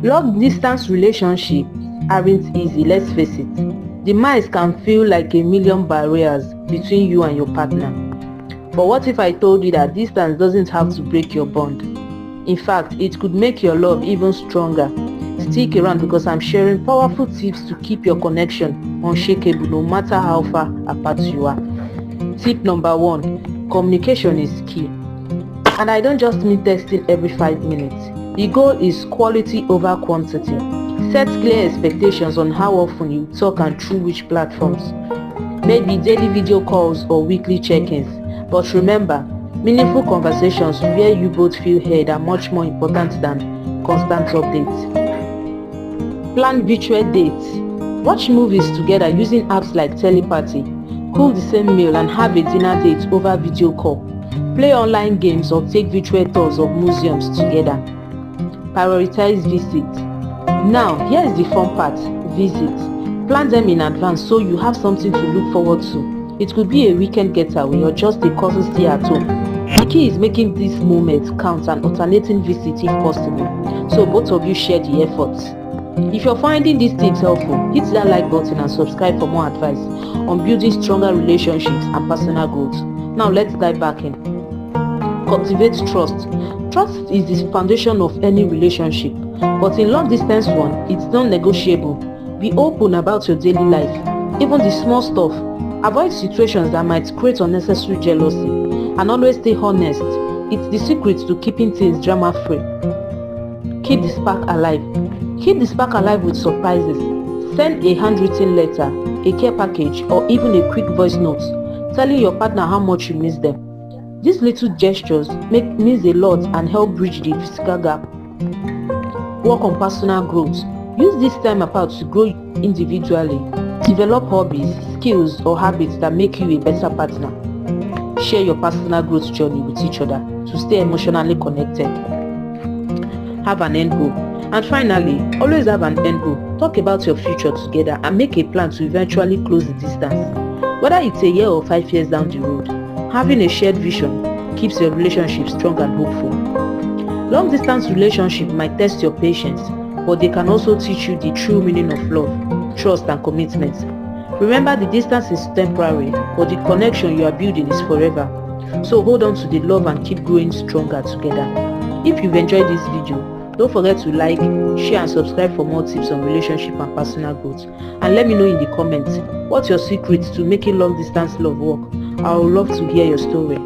Long distance relationships aren't easy, let's face it. The miles can feel like a million barriers between you and your partner. But what if I told you that distance doesn't have to break your bond? In fact, it could make your love even stronger. Stick around because I'm sharing powerful tips to keep your connection unshakable no matter how far apart you are. Tip number 1. Communication is key. And I don't just mean texting every 5 minutes. The goal is quality over quantity. Set clear expectations on how often you talk and through which platforms. Maybe daily video calls or weekly check-ins. But remember, meaningful conversations where you both feel heard are much more important than constant updates. Plan virtual dates. Watch movies together using apps like telepathy. Cook the same meal and have a dinner date over video call. Play online games or take virtual tours of museums together. Prioritize visits. Now, here's the fun part, visits. Plan them in advance so you have something to look forward to. It could be a weekend getaway or just a cozy stay at home. The key is making these moments count and alternating visits if possible, so both of you share the efforts. If you're finding these tips helpful, hit that like button and subscribe for more advice on building stronger relationships and personal growth. Now let's dive back in. Cultivate trust. Trust is the foundation of any relationship, but in long distance one, it's non-negotiable. Be open about your daily life, even the small stuff. Avoid situations that might create unnecessary jealousy, and always stay honest. It's the secret to keeping things drama-free. Keep the spark alive. Keep the spark alive with surprises. Send a handwritten letter, a care package, or even a quick voice note, telling your partner how much you miss them. These little gestures means a lot and help bridge the physical gap. Work on personal growth. Use this time apart to grow individually. Develop hobbies, skills, or habits that make you a better partner. Share your personal growth journey with each other to stay emotionally connected. Have an end goal. And finally, always have an end goal. Talk about your future together and make a plan to eventually close the distance. Whether it's a year or 5 years down the road, having a shared vision keeps your relationship strong and hopeful. Long distance relationships might test your patience, but they can also teach you the true meaning of love, trust and commitment. Remember, the distance is temporary, but the connection you are building is forever. So hold on to the love and keep growing stronger together. If you've enjoyed this video, don't forget to like, share and subscribe for more tips on relationship and personal growth. And let me know in the comments, what's your secret to making long distance love work? I would love to hear your story.